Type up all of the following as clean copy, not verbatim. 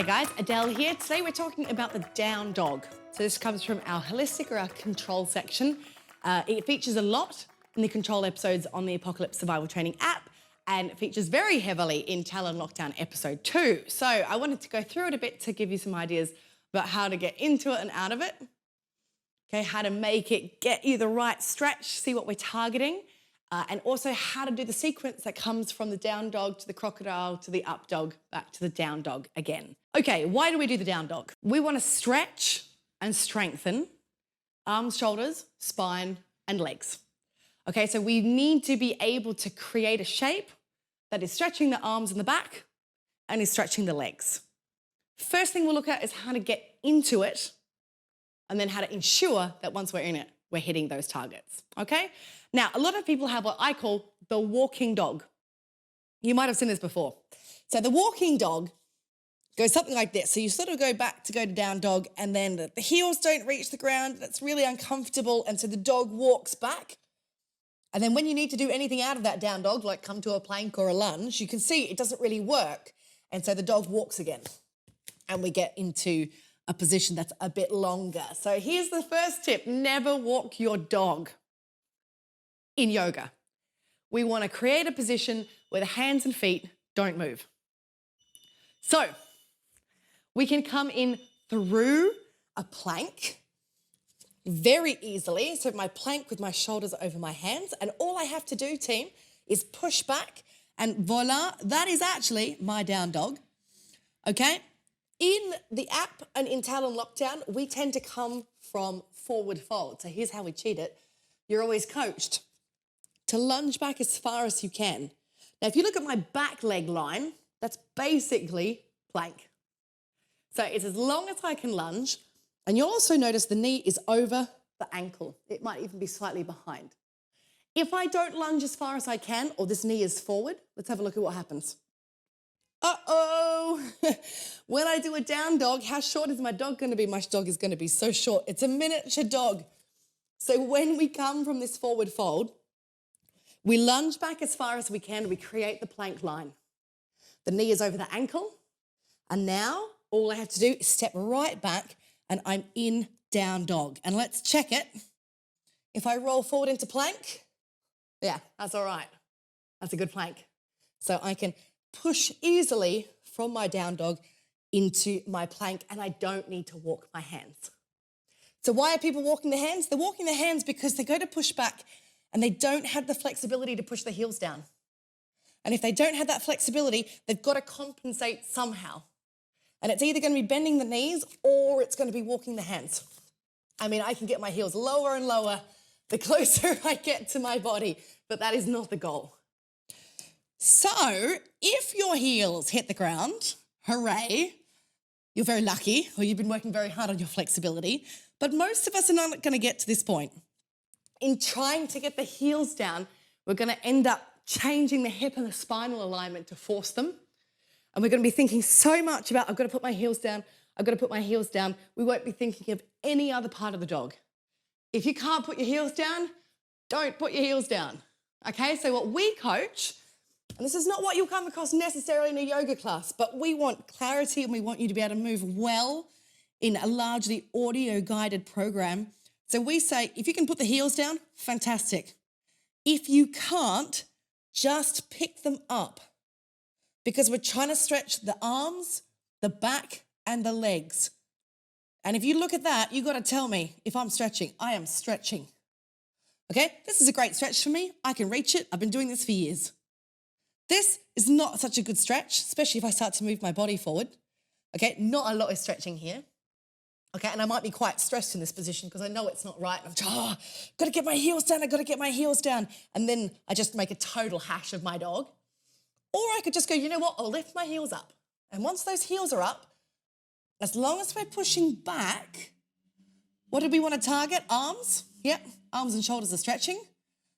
Hi guys, Adele here. Today we're talking about the down dog. So this comes from our holistic or our control section. It features a lot in the control episodes on the Apocalypse Survival Training app, and it features very heavily in Talon Lockdown episode 2. So I wanted to go through it a bit to give you some ideas about how to get into it and out of it. Okay, how to make it get you the right stretch, see what we're targeting, and also how to do the sequence that comes from the down dog to the crocodile to the up dog, back to the down dog again. Okay, why do we do the down dog? We want to stretch and strengthen arms, shoulders, spine, and legs. Okay, so we need to be able to create a shape that is stretching the arms and the back and is stretching the legs. First thing we'll look at is how to get into it and then how to ensure that once we're in it, we're hitting those targets, okay? Now, a lot of people have what I call the walking dog. You might have seen this before. So the walking dog goes something like this. So you sort of go back to go to down dog and then the heels don't reach the ground. It's really uncomfortable. And so the dog walks back. And then when you need to do anything out of that down dog, like come to a plank or a lunge, you can see it doesn't really work. And so the dog walks again. And we get into a position that's a bit longer. So here's the first tip. Never walk your dog in yoga. We want to create a position where the hands and feet don't move. So we can come in through a plank very easily. So my plank with my shoulders over my hands, and all I have to do, team, is push back and voila, that is actually my down dog, okay? In the app and in Talon Lockdown, we tend to come from forward fold. So here's how we cheat it. You're always coached to lunge back as far as you can. Now, if you look at my back leg line, that's basically plank. So it's as long as I can lunge, and you'll also notice the knee is over the ankle. It might even be slightly behind. If I don't lunge as far as I can, or this knee is forward, let's have a look at what happens. Uh-oh. When I do a down dog, how short is my dog going to be? My dog is going to be so short. It's a miniature dog. So when we come from this forward fold, we lunge back as far as we can. We create the plank line. The knee is over the ankle. And now all I have to do is step right back and I'm in down dog. And let's check it. If I roll forward into plank, yeah, that's all right. That's a good plank. So I can push easily from my down dog into my plank and I don't need to walk my hands. So why are people walking their hands? They're walking their hands because they go to push back and they don't have the flexibility to push the heels down. And if they don't have that flexibility, they've got to compensate somehow. And it's either going to be bending the knees or it's going to be walking the hands. I mean, I can get my heels lower and lower the closer I get to my body, but that is not the goal. So if your heels hit the ground, hooray, you're very lucky, or you've been working very hard on your flexibility, but most of us are not going to get to this point. In trying to get the heels down, we're going to end up changing the hip and the spinal alignment to force them. And we're going to be thinking so much about, I've got to put my heels down, I've got to put my heels down. We won't be thinking of any other part of the dog. If you can't put your heels down, don't put your heels down. Okay, so what we coach, and this is not what you'll come across necessarily in a yoga class, but we want clarity and we want you to be able to move well in a largely audio-guided program. So we say, if you can put the heels down, fantastic. If you can't, just pick them up because we're trying to stretch the arms, the back, and the legs. And if you look at that, you've got to tell me if I'm stretching. I am stretching. Okay, this is a great stretch for me. I can reach it. I've been doing this for years. This is not such a good stretch, especially if I start to move my body forward. Okay, not a lot of stretching here. Okay, and I might be quite stressed in this position because I know it's not right. I'm got to get my heels down, I've got to get my heels down. And then I just make a total hash of my dog. Or I could just go, you know what, I'll lift my heels up. And once those heels are up, as long as we're pushing back, what did we want to target? Arms? Yep, arms and shoulders are stretching.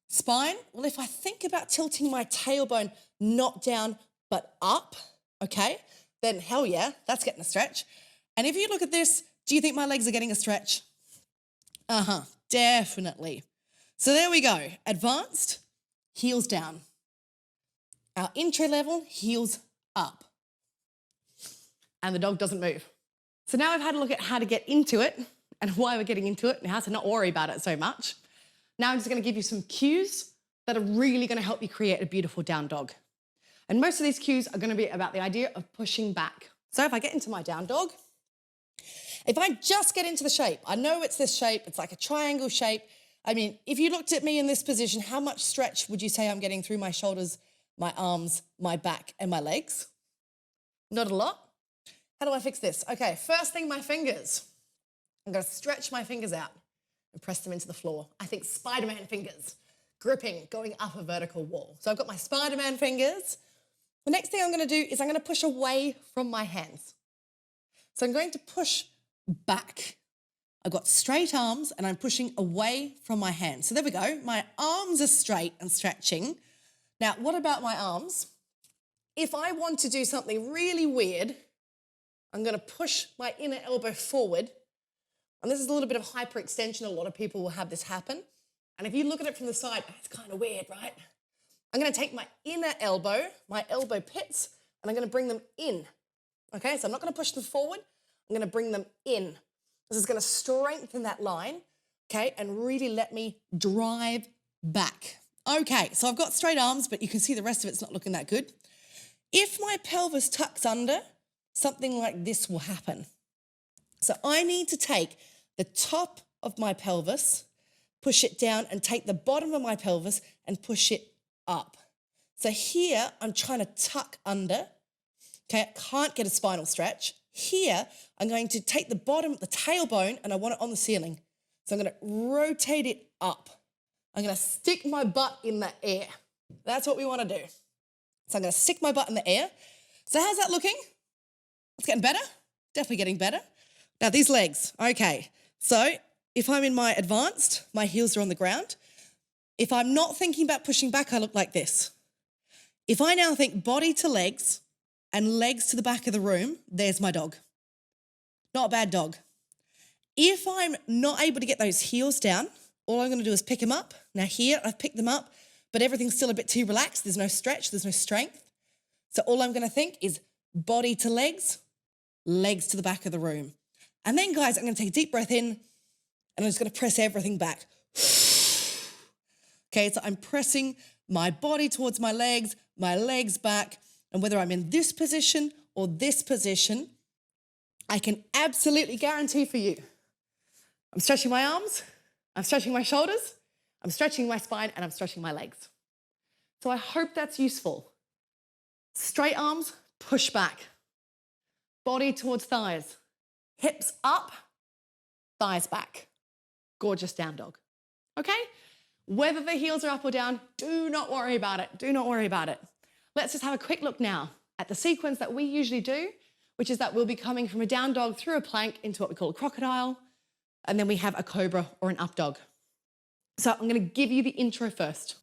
Spine? Well, if I think about tilting my tailbone not down but up, okay, then hell yeah, that's getting a stretch. And if you look at this, do you think my legs are getting a stretch? Definitely. So there we go. Advanced, heels down. Our intro level, heels up. and the dog doesn't move. So now I've had a look at how to get into it and why we're getting into it and how to not worry about it so much. Now I'm just going to give you some cues that are really going to help you create a beautiful down dog. And most of these cues are going to be about the idea of pushing back. So if I get into my down dog, if I just get into the shape, I know it's this shape, it's like a triangle shape. I mean, if you looked at me in this position, how much stretch would you say I'm getting through my shoulders, my arms, my back, and my legs? Not a lot. How do I fix this? Okay, first thing, my fingers. I'm going to stretch my fingers out and press them into the floor. I think Spider-Man fingers, gripping, going up a vertical wall. So I've got my Spider-Man fingers. The next thing I'm going to do is I'm going to push away from my hands. So I'm going to push back. I've got straight arms and I'm pushing away from my hands. So there we go. My arms are straight and stretching. Now, what about my arms? If I want to do something really weird, I'm going to push my inner elbow forward. And this is a little bit of hyperextension. A lot of people will have this happen. And if you look at it from the side, it's kind of weird, right? I'm going to take my inner elbow, my elbow pits, and I'm going to bring them in. Okay, so I'm not going to push them forward. I'm going to bring them in. This is going to strengthen that line, okay, and really let me drive back. Okay, so I've got straight arms, but you can see the rest of it's not looking that good. If my pelvis tucks under, something like this will happen. So I need to take the top of my pelvis, push it down, and take the bottom of my pelvis and push it up. So here, I'm trying to tuck under. Okay, I can't get a spinal stretch. Here, I'm going to take the bottom, the tailbone, and I want it on the ceiling. So I'm going to rotate it up. I'm going to stick my butt in the air. That's what we want to do. So I'm going to stick my butt in the air. So how's that looking? It's getting better. Definitely getting better. Now these legs. Okay, so if I'm in my advanced, my heels are on the ground. If I'm not thinking about pushing back, I look like this. If I now think body to legs and legs to the back of the room, there's my dog. Not a bad dog. If I'm not able to get those heels down, all I'm going to do is pick them up. Now here, I've picked them up, but everything's still a bit too relaxed. There's no stretch, there's no strength. So all I'm going to think is body to legs, legs to the back of the room. And then, guys, I'm going to take a deep breath in, and I'm just going to press everything back. Okay, so I'm pressing my body towards my legs back, and whether I'm in this position or this position, I can absolutely guarantee for you, I'm stretching my arms, I'm stretching my shoulders, I'm stretching my spine, and I'm stretching my legs. So I hope that's useful. Straight arms, push back. Body towards thighs. Hips up, thighs back. Gorgeous down dog. Okay? Whether the heels are up or down, do not worry about it. Do not worry about it. Let's just have a quick look now at the sequence that we usually do, which is that we'll be coming from a down dog through a plank into what we call a crocodile, and then we have a cobra or an up dog. So I'm going to give you the intro first.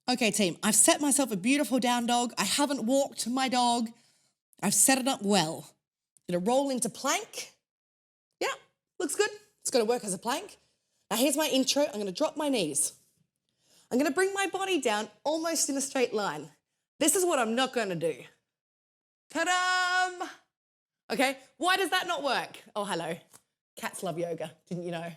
Okay, team, I've set myself a beautiful down dog. I haven't walked my dog. I've set it up well. Going to roll into plank. Yeah, looks good. It's going to work as a plank. Now here's my intro. I'm going to drop my knees. I'm going to bring my body down almost in a straight line. This is what I'm not going to do. Ta-da! Okay, why does that not work? Oh, hello. Cats love yoga, didn't you know?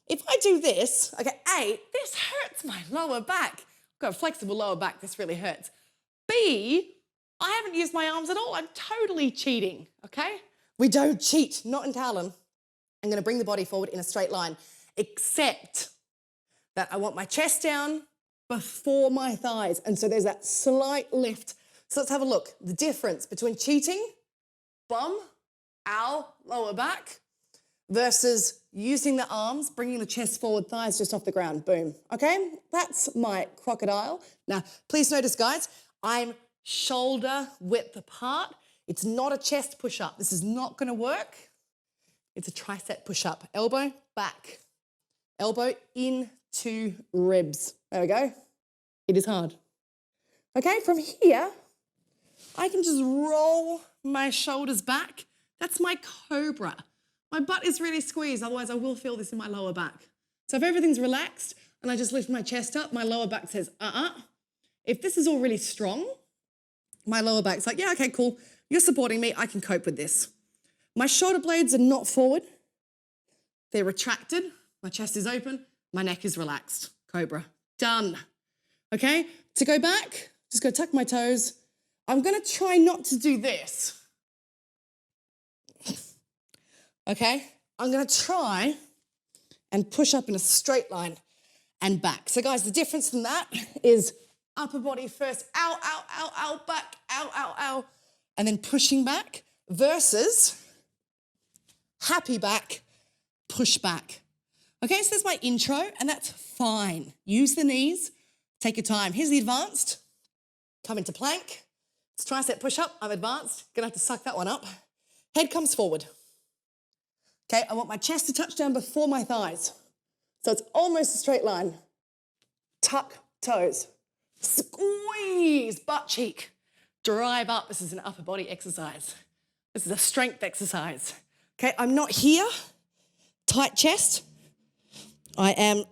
If I do this, okay, A, this hurts my lower back. I've got a flexible lower back, this really hurts. B, I haven't used my arms at all. I'm totally cheating, okay? We don't cheat, not in Talon. I'm going to bring the body forward in a straight line, except that I want my chest down before my thighs. And so there's that slight lift. So let's have a look. The difference between cheating, bum, ow, lower back, versus using the arms, bringing the chest forward, thighs just off the ground, boom. Okay, that's my crocodile. Now, please notice, guys, I'm shoulder width apart. It's not a chest push-up. This is not gonna work. It's a tricep push-up. Elbow back, elbow into ribs. There we go. It is hard. Okay, from here, I can just roll my shoulders back. That's my cobra. My butt is really squeezed, otherwise I will feel this in my lower back. So if everything's relaxed and I just lift my chest up, my lower back says, If this is all really strong, my lower back's like, yeah, okay, cool. You're supporting me, I can cope with this. My shoulder blades are not forward. They're retracted. My chest is open. My neck is relaxed. Cobra. Done. Okay? To go back, just go tuck my toes. I'm going to try not to do this. Okay? I'm going to try and push up in a straight line and back. So guys, the difference from that is upper body first, ow, ow, ow, ow, back, ow, ow, ow, and then pushing back versus happy back, push back. Okay, so there's my intro, and that's fine. Use the knees, take your time. Here's the advanced. Come into plank. It's tricep push-up. I'm advanced. Gonna have to suck that one up. Head comes forward. Okay, I want my chest to touch down before my thighs. So it's almost a straight line. Tuck toes. Squeeze butt cheek. Drive up. This is an upper body exercise. This is a strength exercise. Okay, I'm not here. Tight chest. I am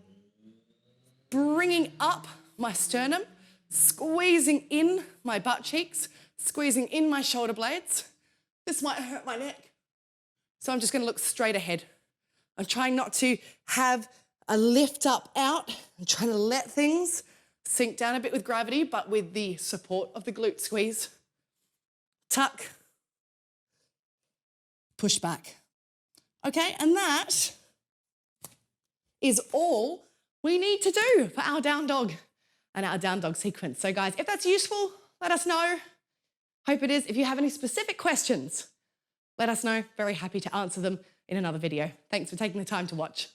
bringing up my sternum, squeezing in my butt cheeks, squeezing in my shoulder blades. This might hurt my neck. So I'm just going to look straight ahead. I'm trying not to have a lift up out. I'm trying to let things sink down a bit with gravity, but with the support of the glute squeeze. Tuck. Push back. Okay, and that is all we need to do for our down dog and our down dog sequence. So guys, if that's useful, let us know. Hope it is. If you have any specific questions, let us know. Very happy to answer them in another video. Thanks for taking the time to watch.